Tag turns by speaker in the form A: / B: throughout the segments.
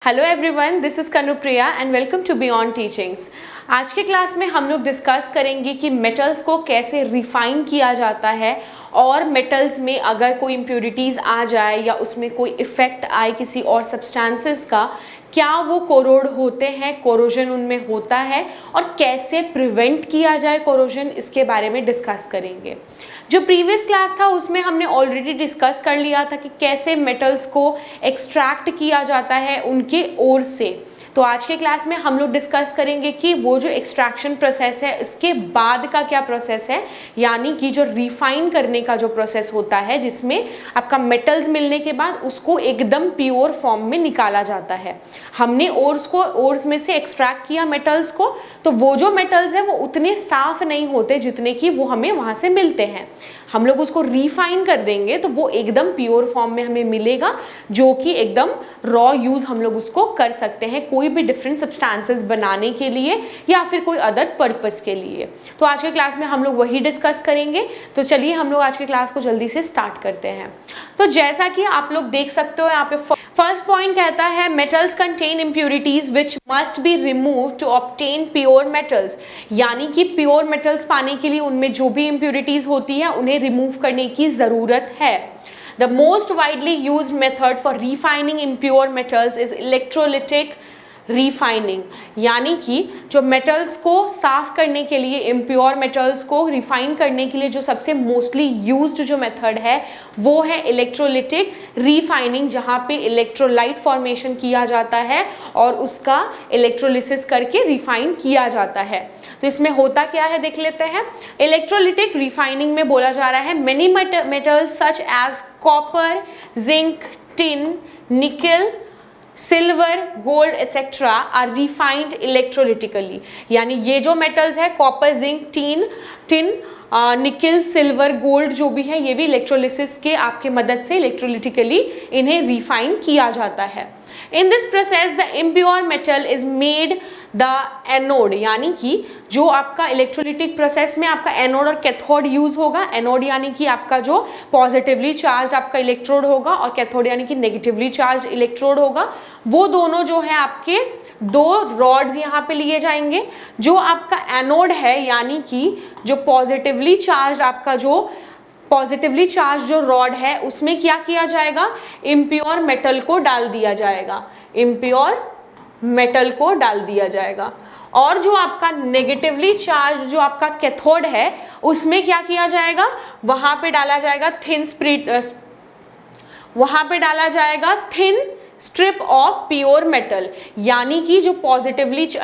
A: Hello everyone, this is Kanupriya and welcome to beyond teachings. आज के class में हम लोग डिस्कस करेंगे कि मेटल्स को कैसे रिफाइन किया जाता है और मेटल्स में अगर कोई इम्प्योरिटीज़ आ जाए या उसमें कोई इफ़ेक्ट आए किसी और सब्सटेंसेस का, क्या वो कोरोड होते हैं, कोरोजन उनमें होता है और कैसे प्रिवेंट किया जाए कोरोजन, इसके बारे में डिस्कस करेंगे। जो प्रीवियस क्लास था उसमें हमने ऑलरेडी डिस्कस कर लिया था कि कैसे मेटल्स को एक्सट्रैक्ट किया जाता है उनके ओर से। तो आज के क्लास में हम लोग डिस्कस करेंगे कि वो जो एक्सट्रैक्शन प्रोसेस है इसके बाद का क्या प्रोसेस है, यानी कि जो रिफाइन करने का जो प्रोसेस होता है जिसमें आपका मेटल्स मिलने के बाद उसको एकदम प्योर फॉर्म में निकाला जाता है। हमने ओर्स में से एक्सट्रैक्ट किया मेटल्स को, तो वो जो मेटल्स है वो उतने साफ नहीं होते जितने कि वो हमें वहाँ से मिलते हैं। हम लोग उसको रिफाइन कर देंगे तो वो एकदम प्योर फॉर्म में हमें मिलेगा, जो कि एकदम रॉ यूज़ हम लोग उसको कर सकते हैं कोई भी डिफरेंट सब्सटेंसेस बनाने के लिए या फिर कोई अदर पर्पस के लिए। तो आज के क्लास में हम लोग वही डिस्कस करेंगे। तो चलिए हम लोग आज के क्लास को जल्दी से स्टार्ट करते हैं। तो जैसा कि आप लोग देख सकते हो यहाँ पे फर्स्ट पॉइंट कहता है metals contain impurities which must be remove to obtain pure metals, यानी कि प्योर मेटल्स पाने के लिए उनमें जो भी इम्प्योरिटीज होती है उन्हें रिमूव करने की ज़रूरत है। The most widely used method for refining impure metals is electrolytic refining, यानी कि जो मेटल्स को साफ करने के लिए, इम्प्योर मेटल्स को रिफाइन करने के लिए जो सबसे मोस्टली यूज्ड जो मेथड है वो है इलेक्ट्रोलिटिक रिफाइनिंग, जहाँ पे इलेक्ट्रोलाइट फॉर्मेशन किया जाता है और उसका इलेक्ट्रोलिसिस करके रिफाइन किया जाता है। तो इसमें होता क्या है देख लेते हैं। इलेक्ट्रोलिटिक रिफाइनिंग में बोला जा रहा है many metals such as copper, zinc, tin, nickel, silver, gold etcetera are refined electrolytically, यानी ये जो मेटल्स है copper, zinc, tin, nickel, silver, gold जो भी है ये भी इलेक्ट्रोलिसिस के आपके मदद से इलेक्ट्रोलिटिकली इन्हें रिफाइन किया जाता है। In this process the impure metal is made the anode, यानी कि जो आपका इलेक्ट्रोलिटिक प्रोसेस में आपका एनोड और कैथोड यूज होगा। एनोड यानी कि आपका जो पॉजिटिवली चार्ज आपका इलेक्ट्रोड होगा और कैथोड यानी कि नेगेटिवली चार्ज इलेक्ट्रोड होगा। वो दोनों जो है आपके दो रॉड्स यहाँ पे लिए जाएंगे। जो आपका एनोड है यानी कि जो पॉजिटिवली चार्ज जो रॉड है उसमें क्या किया जाएगा, इम्प्योर मेटल को डाल दिया जाएगा, इम्प्योर मेटल को डाल दिया जाएगा। और जो आपका नेगेटिवली चार्ज जो आपका कैथोड है उसमें क्या किया जाएगा, वहां पे डाला जाएगा thin strip of pure metal, यानी कि जो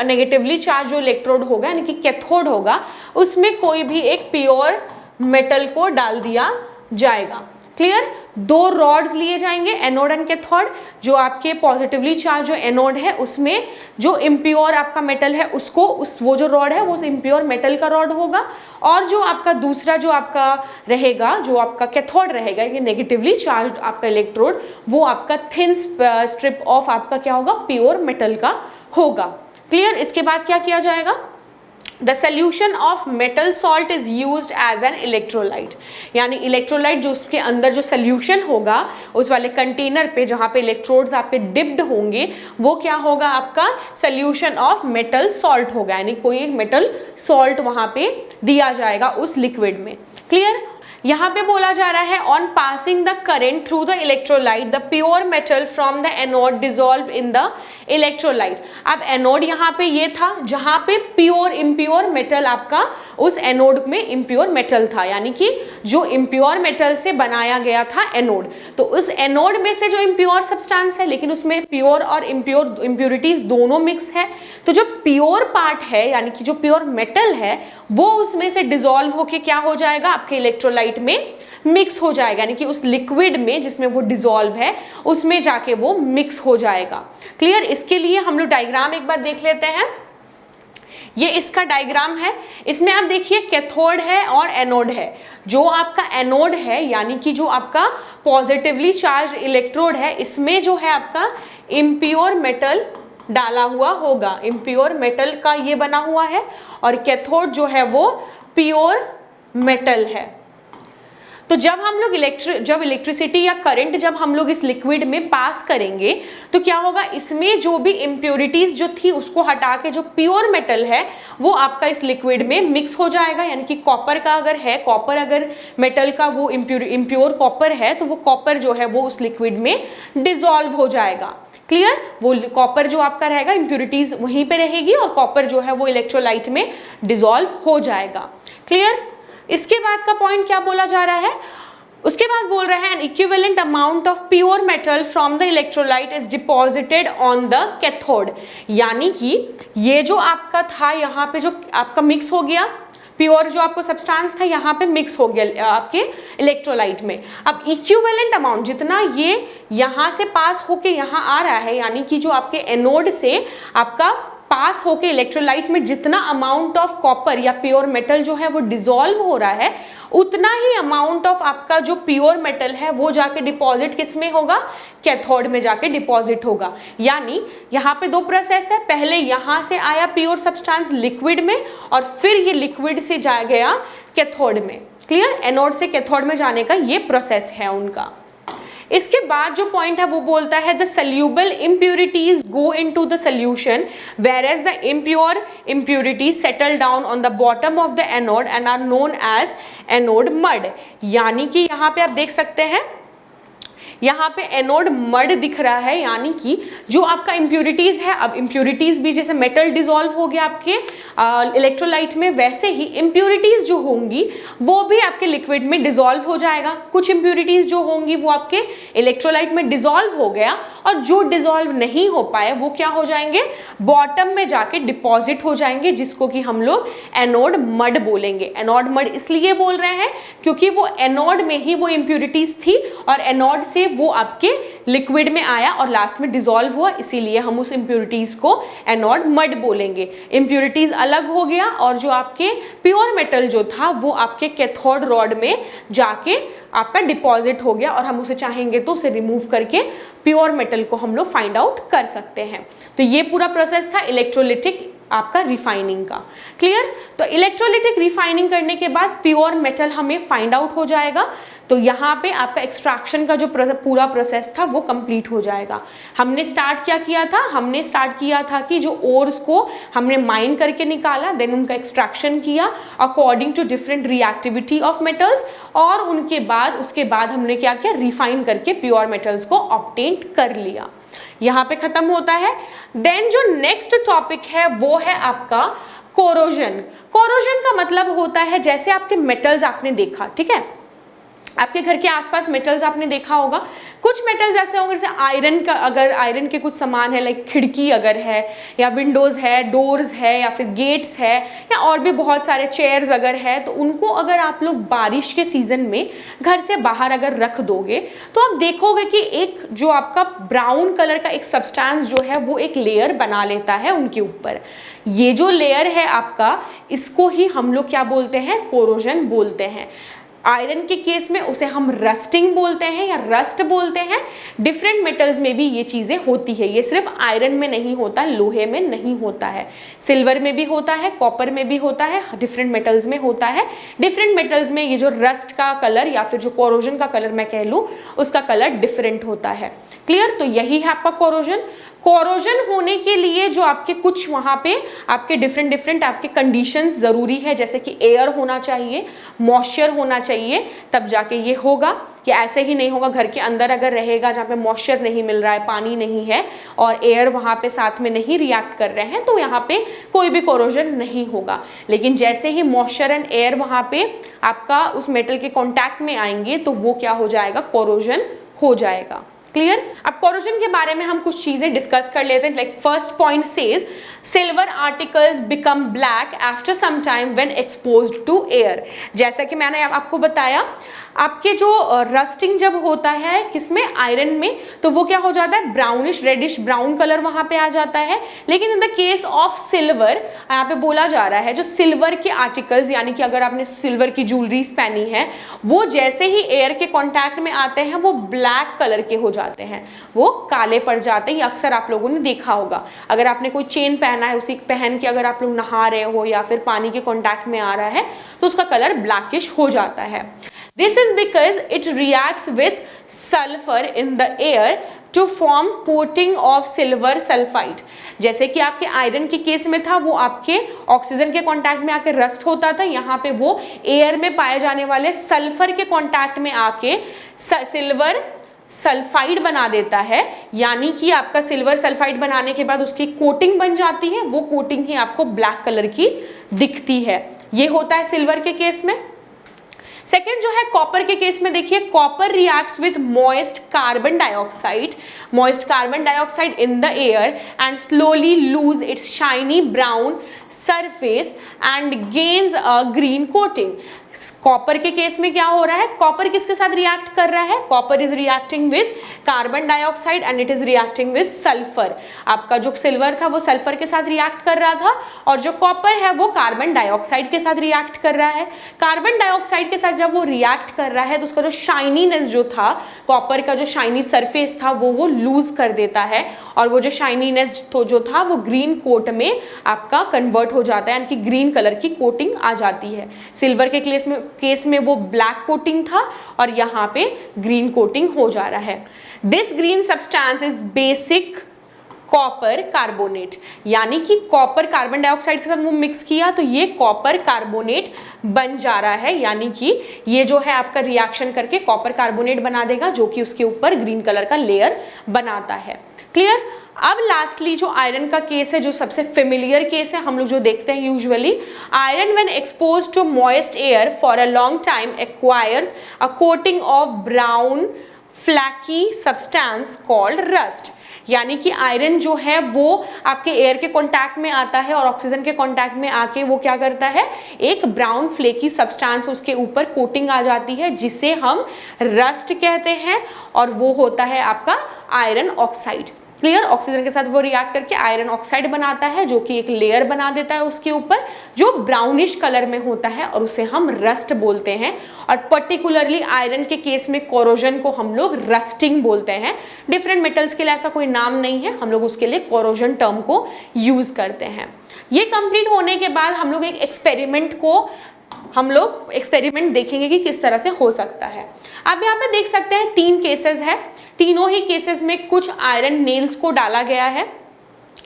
A: नेगेटिवली चार्ज जो इलेक्ट्रोड होगा यानी कि कैथोड होगा उसमें कोई भी एक प्योर मेटल को डाल दिया जाएगा। क्लियर। दो रॉड्स लिए जाएंगे, एनोड एंड कैथोड। जो आपके पॉजिटिवली चार्ज जो एनोड है उसमें जो इम्प्योर आपका मेटल है वो जो रॉड है वो इम्प्योर मेटल का रॉड होगा, और जो आपका दूसरा जो आपका रहेगा, जो आपका कैथोड रहेगा ये नेगेटिवली चार्ज आपका इलेक्ट्रोड, वो आपका थिन स्ट्रिप ऑफ आपका क्या होगा, प्योर मेटल का होगा। क्लियर। इसके बाद क्या किया जाएगा, The solution of metal salt is used as an electrolyte, यानी इलेक्ट्रोलाइट जो उसके अंदर जो सोल्यूशन होगा उस वाले कंटेनर पे जहाँ पे इलेक्ट्रोड्स आपके डिप्ड होंगे वो क्या होगा, आपका सोल्यूशन ऑफ मेटल सॉल्ट होगा, यानी कोई एक मेटल सॉल्ट वहाँ पे दिया जाएगा उस लिक्विड में। क्लियर। यहाँ पे बोला जा रहा है on passing the current through the electrolyte the pure metal from the anode dissolve in the electrolyte. अब एनोड यहाँ पे ये था जहाँ पे इम्प्योर मेटल आपका उस एनोड में इम्प्योर मेटल था, यानी कि जो इम्प्योर मेटल से बनाया गया था एनोड। तो उस एनोड में से जो इम्प्योर सब्सटेंस है लेकिन उसमें प्योर और इम्प्योरिटीज दोनों मिक्स है, तो जो प्योर पार्ट है यानी कि जो प्योर मेटल है वो उसमें से डिजोल्व होके क्या हो जाएगा, आपके इलेक्ट्रोलाइट में मिक्स हो जाएगा, यानी कि उस लिक्विड में जिसमें वो डिजोल्व है उसमें जाके वो मिक्स हो जाएगा। क्लियर। इसके लिए हम लोग डायग्राम एक बार देख लेते हैं। ये इसका डायग्राम है। इसमें आप देखिए कैथोड है और एनोड है। जो आपका एनोड है यानी कि जो आपका पॉजिटिवली चार्ज इलेक्ट्रोड है इसमें जो है आपका इम्प्योर मेटल डाला हुआ होगा, इम्प्योर मेटल का ये बना हुआ है, और कैथोड जो है वो प्योर मेटल है। तो जब हम लोग इलेक्ट्रिसिटी या करंट जब हम लोग इस लिक्विड में पास करेंगे तो क्या होगा, इसमें जो भी इम्प्योरिटीज जो थी उसको हटा के जो प्योर मेटल है वो आपका इस लिक्विड में मिक्स हो जाएगा। यानी कि कॉपर का अगर है, कॉपर अगर मेटल का वो इम्प्योर कॉपर है तो वो कॉपर जो है वो उस लिक्विड में डिसॉल्व हो जाएगा। क्लियर, वो कॉपर जो आपका रहेगा इम्प्योरिटीज वहीं पे रहेगी और कॉपर जो है वो इलेक्ट्रोलाइट में डिसॉल्व हो जाएगा। क्लियर, इसके बाद का पॉइंट क्या बोला जा रहा है, उसके बाद बोल रहे हैं N equivalent amount of pure metal from the electrolyte is deposited on the cathode. यानी कि ये जो आपका था यहाँ पे जो आपका मिक्स हो गया, प्योर जो आपको सब्सटेंस था यहाँ पे मिक्स हो गया आपके इलेक्ट्रोलाइट में। अब इक्विवेलेंट अमाउंट जितना ये यहाँ से पास होके यहाँ आ रहा है, यानी कि जो आपके एनोड से आपका पास होके इलेक्ट्रोलाइट में जितना अमाउंट ऑफ कॉपर या प्योर मेटल जो है वो डिसॉल्व हो रहा है, उतना ही अमाउंट ऑफ आपका जो प्योर मेटल है वो जाके डिपॉजिट किस में होगा, कैथोड में जाके डिपॉजिट होगा। यानी यहाँ पे दो प्रोसेस है, पहले यहाँ से आया प्योर सब्सटेंस लिक्विड में और फिर ये लिक्विड से जा गया कैथोड में। क्लियर, एनोड से कैथोड में जाने का ये प्रोसेस है उनका। इसके बाद जो पॉइंट है वो बोलता है the soluble impurities go into the solution whereas the impure impurities settle down on the bottom of the anode and are known as anode mud। यानी कि यहाँ पे आप देख सकते हैं यहाँ पे एनोड मड दिख रहा है, यानी कि जो आपका इम्प्योरिटीज है, अब इम्प्योरिटीज भी जैसे मेटल डिसॉल्व हो गया आपके इलेक्ट्रोलाइट में, वैसे ही इम्प्योरिटीज जो होंगी वो भी आपके लिक्विड में डिसॉल्व हो जाएगा। कुछ इम्प्योरिटीज जो होंगी वो आपके इलेक्ट्रोलाइट में डिसॉल्व हो गया और जो डिसॉल्व नहीं हो पाए वो क्या हो जाएंगे, बॉटम में जाके डिपॉजिट हो जाएंगे, जिसको कि हम लोग एनोड मड बोलेंगे। एनोड मड इसलिए बोल रहे हैं क्योंकि वो एनोड में ही वो इम्प्योरिटीज थी और एनोड से वो आपके लिक्विड में आया और लास्ट में डिसॉल्व हुआ, इसीलिए हम उस इम्प्योरिटीज को एनोड मड बोलेंगे। इम्प्योरिटीज अलग हो गया और जो आपके प्योर मेटल जो था वो आपके कैथोड रॉड में जाके आपका डिपॉजिट हो गया और हम उसे चाहेंगे तो उसे रिमूव करके प्योर मेटल को हम लोग फाइंड आउट कर सकते हैं। तो ये पूरा प्रोसेस था इलेक्ट्रोलिटिक आपका रिफाइनिंग का। क्लियर, तो इलेक्ट्रोलिटिक रिफाइनिंग करने के बाद प्योर मेटल हमें फाइंड आउट हो जाएगा। तो यहाँ पे आपका एक्सट्रैक्शन का जो पूरा प्रोसेस था वो कंप्लीट हो जाएगा। हमने स्टार्ट क्या किया था, हमने स्टार्ट किया था कि जो ओर्स को हमने माइन करके निकाला, देन उनका एक्सट्रैक्शन किया according to different reactivity of metals, और उसके बाद हमने क्या किया, रिफाइन करके प्योर मेटल्स को ऑब्टेन कर लिया। यहाँ पे खत्म होता है। देन जो नेक्स्ट टॉपिक है वो है आपका कोरोजन। कोरोजन का मतलब होता है, जैसे आपके मेटल्स आपने देखा, ठीक है, आपके घर के आसपास मेटल्स आपने देखा होगा, कुछ मेटल्स ऐसे होंगे जैसे आयरन का, अगर आयरन के कुछ सामान है लाइक खिड़की अगर है या विंडोज़ है, डोर्स है या फिर गेट्स है या और भी बहुत सारे चेयर्स अगर है, तो उनको अगर आप लोग बारिश के सीज़न में घर से बाहर अगर रख दोगे तो आप देखोगे कि एक जो आपका ब्राउन कलर का एक सब्सटेंस जो है वो एक लेयर बना लेता है उनके ऊपर। ये जो लेयर है आपका, इसको ही हम लोग क्या बोलते हैं, कोरोजन बोलते हैं। आयरन के केस में उसे हम रस्टिंग बोलते हैं या रस्ट बोलते हैं। डिफरेंट मेटल्स में भी ये चीज़ें होती है, ये सिर्फ आयरन में नहीं होता, लोहे में नहीं होता है, सिल्वर में भी होता है, कॉपर में भी होता है, डिफरेंट मेटल्स में होता है। डिफरेंट मेटल्स में ये जो रस्ट का कलर या फिर जो कोरोजन का कलर मैं कह लूँ, उसका कलर डिफरेंट होता है। क्लियर, तो यही है आपका कोरोजन। कोरोजन होने के लिए जो आपके कुछ वहाँ पे आपके डिफरेंट आपके कंडीशंस ज़रूरी है, जैसे कि एयर होना चाहिए, मॉइस्चर होना चाहिए, तब जाके ये होगा। कि ऐसे ही नहीं होगा, घर के अंदर अगर रहेगा जहाँ पे मॉइस्चर नहीं मिल रहा है, पानी नहीं है और एयर वहाँ पे साथ में नहीं रिएक्ट कर रहे हैं, तो यहाँ पे कोई भी कोरोजन नहीं होगा। लेकिन जैसे ही मॉइस्चर एंड एयर वहाँ पे आपका उस मेटल के कॉन्टैक्ट में आएंगे तो वो क्या हो जाएगा, कोरोजन हो जाएगा। क्लियर, अब कोरोजन के बारे में हम कुछ चीजें डिस्कस कर लेते हैं। Like first point says silver articles become black after some time when exposed to air. जैसा कि मैंने आपको बताया, आपके जो रस्टिंग जब होता है किसमें, आयरन में, तो वो क्या हो जाता है, ब्राउनिश रेडिश ब्राउन कलर वहाँ पे आ जाता है। लेकिन in the case of silver, यहाँ पे बोला जा रहा है जो सिल्वर के आर्टिकल्स, यानी कि अगर आपने सिल्वर की ज्वेलरीज पहनी है, वो जैसे ही एयर के कॉन्टैक्ट में आते हैं वो ब्लैक कलर के हो जाते हैं, वो काले पड़ जाते हैं। ये अक्सर आप लोगों ने देखा होगा, अगर आपने कोई चेन पहना है, उसी पहन के अगर आप लोग नहा रहे हो या फिर पानी के कॉन्टैक्ट में आ रहा है तो उसका कलर ब्लैकिश हो जाता है। This is because it reacts with sulfur in the air to form coating of silver sulfide। जैसे कि आपके आयरन के केस में था, वो आपके ऑक्सीजन के कांटेक्ट में आके रस्ट होता था, यहाँ पे वो एयर में पाए जाने वाले सल्फर के कांटेक्ट में आके सिल्वर सल्फाइड बना देता है। यानी कि आपका सिल्वर सल्फाइड बनाने के बाद उसकी कोटिंग बन जाती है, वो कोटिंग ही आपको ब्लैक कलर की दिखती है। ये होता है सिल्वर के केस में। सेकेंड जो है कॉपर के केस में, देखिए copper reacts with moist carbon dioxide in the air and slowly lose its shiny brown surface and gains a green coating. Copper के केस में क्या हो रहा है, कॉपर किसके साथ रिएक्ट कर रहा है, copper is reacting with carbon dioxide and it is reacting with sulphur. आपका जो सिल्वर था वो सल्फर के साथ रिएक्ट कर रहा था और जो कॉपर है वो कार्बन डाइऑक्साइड के साथ रिएक्ट कर रहा है। कार्बन डाइऑक्साइड के साथ जब वो रिएक्ट कर रहा है तो उसका जो शाइनीनेस जो था, कॉपर का जो शाइनी सरफेस था वो लूज कर देता है और वो जो शाइनीनेस तो जो था वो ग्रीन कोट में आपका कन्वर्ट हो जाता है, यानी कि ग्रीन कलर की कोटिंग आ जाती है। सिल्वर के केस में वो ब्लैक कोटिंग था और यहाँ पे ग्रीन कोटिंग हो जा रहा है। This green substance is basic copper carbonate, यानी कि कॉपर कार्बन डाइऑक्साइड के साथ वो मिक्स किया तो ये कॉपर कार्बोनेट बन जा रहा है, यानी कि ये जो है आपका रिएक्शन करके कॉपर कार्बोनेट बना देगा जो कि उसके ऊपर ग्रीन कलर का लेयर बनाता है। क्लियर। अब लास्टली जो आयरन का केस है, जो सबसे फेमिलियर केस है, हम लोग जो देखते हैं usually, iron when exposed to moist air for a long time acquires a coating of brown flaky substance called rust. यानी कि आयरन जो है वो आपके एयर के कांटेक्ट में आता है और ऑक्सीजन के कांटेक्ट में आके वो क्या करता है, एक ब्राउन फ्लेकी सब्सटेंस उसके ऊपर कोटिंग आ जाती है जिसे हम रस्ट कहते हैं और वो होता है आपका आयरन ऑक्साइड। क्लियर। ऑक्सीजन के साथ वो रिएक्ट करके आयरन ऑक्साइड बनाता है जो कि एक लेयर बना देता है उसके ऊपर जो ब्राउनिश कलर में होता है और उसे हम रस्ट बोलते हैं। और पर्टिकुलरली आयरन के केस में कोरोजन को हम लोग रस्टिंग बोलते हैं। डिफरेंट मेटल्स के लिए ऐसा कोई नाम नहीं है, हम लोग उसके लिए कोरोजन टर्म को यूज करते हैं। ये कंप्लीट होने के बाद हम लोग एक एक्सपेरिमेंट देखेंगे कि किस तरह से हो सकता है। आप यहाँ पे देख सकते हैं 3 केसेस है, तीनों ही केसेस में कुछ आयरन नेल्स को डाला गया है।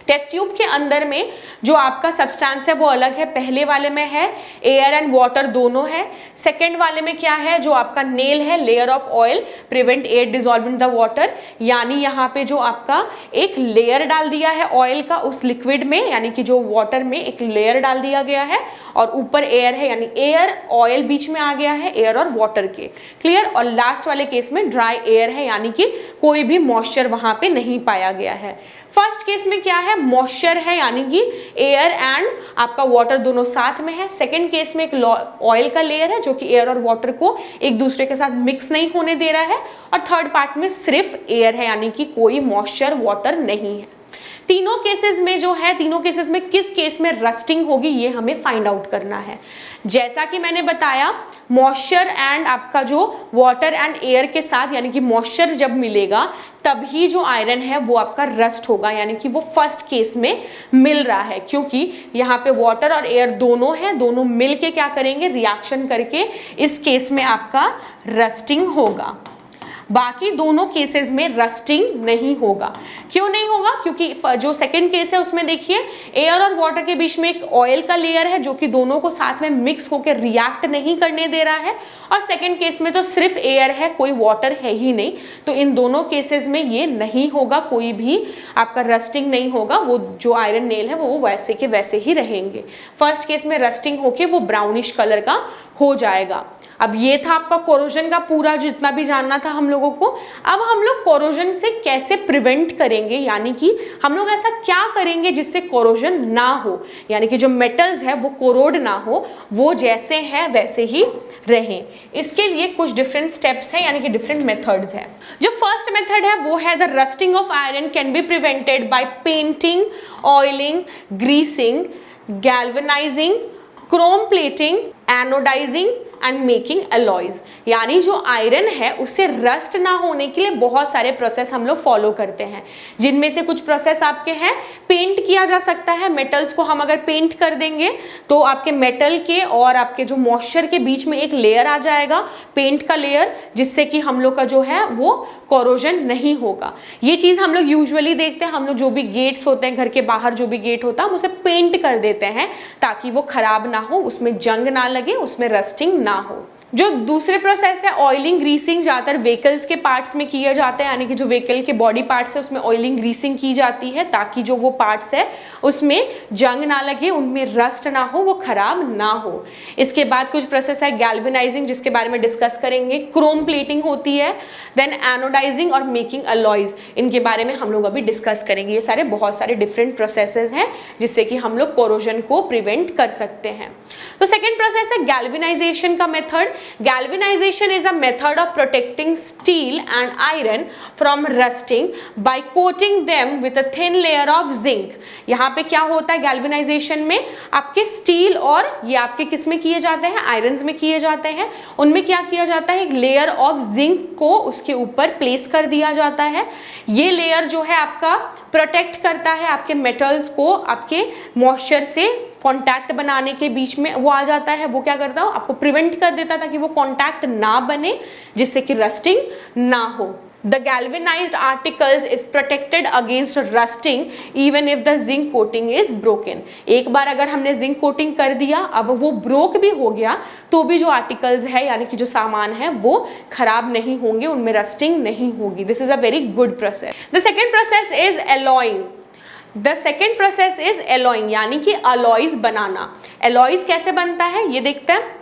A: टेस्ट ट्यूब के अंदर में जो आपका सब्सटेंस है वो अलग है। पहले वाले में है एयर एंड वाटर दोनों है। सेकेंड वाले में क्या है, जो आपका नेल है, layer of oil prevent air dissolve in the water, यानी यहाँ पे जो आपका एक लेयर डाल दिया है ऑयल का उस लिक्विड में, यानी कि जो वाटर में एक लेयर डाल दिया गया है और ऊपर एयर है, यानी एयर ऑयल बीच में आ गया है, एयर और वाटर के। क्लियर। और लास्ट वाले केस में ड्राई एयर है, यानी कि कोई भी मॉइस्चर वहां पे नहीं पाया गया है। फर्स्ट केस में क्या है, मॉइस्चर है, यानी कि एयर एंड आपका वाटर दोनों साथ में है। सेकेंड केस में एक ऑयल का लेयर है जो कि एयर और वाटर को एक दूसरे के साथ मिक्स नहीं होने दे रहा है। और थर्ड पार्ट में सिर्फ एयर है, यानी कि कोई मॉइस्चर वाटर नहीं है। तीनों केसेस में जो है, तीनों केसेस में किस केस में रस्टिंग होगी ये हमें फाइंड आउट करना है। जैसा कि मैंने बताया, मॉइस्चर एंड आपका जो वाटर एंड एयर के साथ, यानी कि मॉइस्चर जब मिलेगा तभी जो आयरन है वो आपका रस्ट होगा, यानी कि वो फर्स्ट केस में मिल रहा है, क्योंकि यहाँ पे वाटर और एयर दोनों है, दोनों मिल के क्या करेंगे, रिएक्शन करके इस केस में आपका रस्टिंग होगा। बाकी दोनों केसेस में रस्टिंग नहीं होगा। क्यों नहीं होगा, क्योंकि जो सेकंड केस है उसमें देखिए एयर और वाटर के बीच में एक ऑयल का लेयर है जो कि दोनों को साथ में मिक्स होकर रिएक्ट नहीं करने दे रहा है, और सेकंड केस में तो सिर्फ एयर है, कोई वाटर है ही नहीं। तो इन दोनों केसेस में ये नहीं होगा, कोई भी आपका रस्टिंग नहीं होगा, वो जो आयरन नेल है वो वैसे के वैसे ही रहेंगे। फर्स्ट केस में रस्टिंग होके वो ब्राउनिश कलर का हो जाएगा। अब ये था आपका कोरोजन का पूरा जितना भी जानना था हम लोगों को। अब हम लोग कोरोजन से कैसे प्रिवेंट करेंगे, यानी कि हम लोग ऐसा क्या करेंगे जिससे कोरोजन ना हो, यानी कि जो मेटल्स है वो कोरोड ना हो, वो जैसे हैं वैसे ही रहें। इसके लिए कुछ डिफरेंट स्टेप्स हैं, यानी कि डिफरेंट मेथड्स हैं। जो फर्स्ट मेथड है वो है the rusting of iron can be prevented by painting, oiling, greasing, galvanising, chrome plating, anodising, and making alloys, यानी जो आयरन है उससे रस्ट ना होने के लिए बहुत सारे प्रोसेस हम लोग फॉलो करते हैं, जिनमें से कुछ प्रोसेस आपके हैं पेंट किया जा सकता है। मेटल्स को हम अगर पेंट कर देंगे तो आपके मेटल के और आपके जो मॉइस्चर के बीच में एक लेयर आ जाएगा, पेंट का लेयर, जिससे कि हम लोग का जो है वो कोरोजन नहीं होगा। ये चीज़ हम लोग यूजुअली देखते हैं, हम लोग जो भी गेट्स होते हैं, घर के बाहर जो भी गेट होता है हम उसे पेंट कर देते हैं ताकि वो खराब ना हो, उसमें जंग ना लगे, उसमें रस्टिंग ना हो। जो दूसरे प्रोसेस है ऑयलिंग ग्रीसिंग, ज़्यादातर व्हीकल्स के पार्ट्स में किया जाता है, यानी कि जो व्हीकल के बॉडी पार्ट्स है उसमें ऑयलिंग ग्रीसिंग की जाती है ताकि जो वो पार्ट्स है उसमें जंग ना लगे, उनमें रस्ट ना हो, वो खराब ना हो। इसके बाद कुछ प्रोसेस है गैल्वेनाइजिंग, जिसके बारे में डिस्कस करेंगे। क्रोम प्लेटिंग होती है, देन एनोडाइजिंग और मेकिंग अलॉयज, इनके बारे में हम लोग अभी डिस्कस करेंगे। ये सारे बहुत सारे डिफरेंट प्रोसेसेस हैं जिससे कि हम लोग कोरोजन को प्रिवेंट कर सकते हैं। तो सेकेंड प्रोसेस है गैल्वेनाइजेशन का method. Galvanization is a method of protecting steel and iron from rusting by coating them with a thin layer of zinc। यहाँ पे क्या होता है गैल्वेनाइजेशन में, आपके स्टील और ये आपके किस में किए जाते हैं, आयरन्स में किए जाते हैं, उनमें क्या किया जाता है, एक लेयर ऑफ जिंक को उसके ऊपर प्लेस कर दिया जाता है। ये लेयर जो है आपका प्रोटेक्ट करता है आपके मेटल्स को, आपके मॉइस्चर से कांटेक्ट बनाने के बीच में वो आ जाता है, वो क्या करता है आपको प्रिवेंट कर देता है ताकि वो कांटेक्ट ना बने, जिससे कि रस्टिंग ना हो। The galvanized articles is protected against rusting even if the zinc coating is broken। एक बार अगर हमने जिंक कोटिंग कर दिया, अब वो ब्रोक भी हो गया तो भी जो आर्टिकल्स है यानी कि जो सामान है वो खराब नहीं होंगे, उनमें रस्टिंग नहीं होगी। This is a very good process. The second process is alloying. The second process is alloying, यानी कि अलॉयज बनाना। अलॉयज कैसे बनता है ये देखते हैं।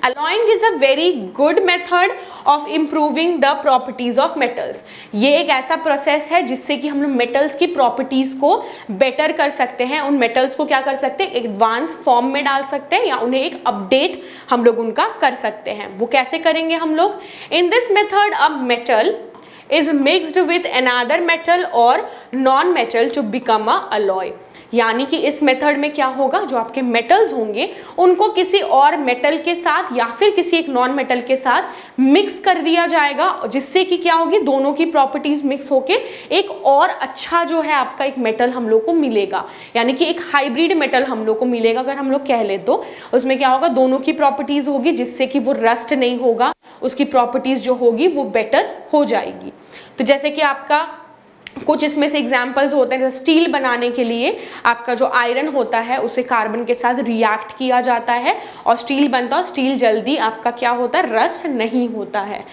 A: Alloying is a very good method of improving the properties of metals। ये एक ऐसा प्रोसेस है जिससे कि हम लोग मेटल्स की प्रॉपर्टीज को बेटर कर सकते हैं, उन मेटल्स को क्या कर सकते हैं, एडवांस फॉर्म में डाल सकते हैं या उन्हें एक अपडेट हम लोग उनका कर सकते हैं। वो कैसे करेंगे हम लोग, in this method a metal is mixed with another metal or non-metal to become a alloy। यानी कि इस मेथड में क्या होगा, जो आपके मेटल्स होंगे उनको किसी और मेटल के साथ या फिर किसी एक नॉन मेटल के साथ मिक्स कर दिया जाएगा, जिससे कि क्या होगी, दोनों की प्रॉपर्टीज मिक्स होके एक और अच्छा जो है आपका एक मेटल हम लोग को मिलेगा, यानी कि एक हाइब्रिड मेटल हम लोग को मिलेगा। अगर हम लोग कह ले तो उसमें क्या होगा, दोनों की प्रॉपर्टीज होगी जिससे कि वो रस्ट नहीं होगा, उसकी प्रॉपर्टीज जो होगी वो बेटर हो जाएगी। तो जैसे कि आपका कुछ इसमें से एग्जाम्पल्स होते हैं, जैसे स्टील बनाने के लिए आपका जो आयरन होता है उसे कार्बन के साथ रिएक्ट किया जाता है और स्टील बनता है। स्टील जल्दी आपका क्या होता है, रस्ट नहीं होता है।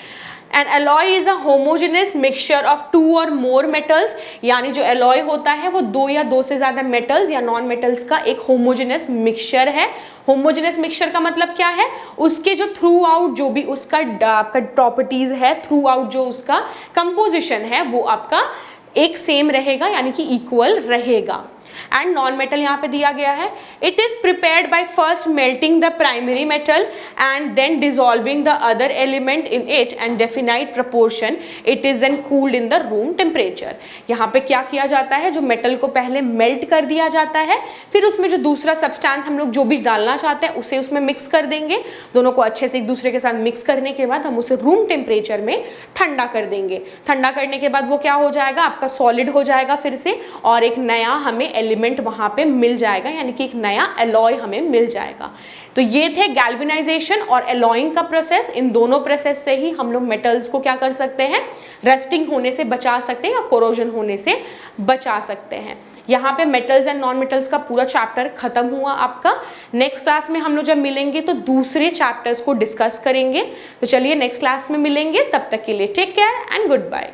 A: And alloy is a homogeneous mixture of 2 और मोर मेटल्स, यानी जो एलॉय होता है वो 2 या 2 से ज़्यादा मेटल्स या नॉन मेटल्स का एक होमोजेनस मिक्सचर है। होमोजेनस मिक्सचर का मतलब क्या है, उसके जो थ्रू आउट जो भी उसका आपका प्रॉपर्टीज है, थ्रू आउट जो उसका कंपोजिशन है वो आपका एक सेम रहेगा, यानी कि इक्वल रहेगा। एंड नॉन मेटल यहाँ पे दिया गया है, it is prepared by first melting the primary metal and then dissolving the other element in it and definite proportion, it is then cooled in the room temperature. यहाँ पे क्या किया जाता है, जो मेटल को पहले मेल्ट कर दिया जाता है, फिर उसमें जो दूसरा सब्सटेंस हम लोग जो भी डालना चाहते हैं उसे उसमें मिक्स कर देंगे, दोनों को अच्छे से एक दूसरे के साथ मिक्स करने के बाद हम उसे रूम टेम्परेचर में ठंडा कर देंगे। ठंडा करने के बाद वो क्या हो जाएगा, आपका सॉलिड हो जाएगा फिर से, और एक नया हमें एलिमेंट वहां पे मिल जाएगा, यानी कि एक नया एलॉय हमें मिल जाएगा। तो ये थे गैल्वेनाइजेशन और एलॉइंग का प्रोसेस। इन दोनों प्रोसेस से ही हम लोग मेटल्स को क्या कर सकते हैं, रस्टिंग होने से बचा सकते हैं या कोरोजन होने से बचा सकते हैं। यहाँ पे मेटल्स एंड नॉन मेटल्स का पूरा चैप्टर खत्म हुआ आपका। नेक्स्ट क्लास में हम लोग जब मिलेंगे तो दूसरे चैप्टर्स को डिस्कस करेंगे। तो चलिए नेक्स्ट क्लास में मिलेंगे, तब तक के लिए take care and good bye.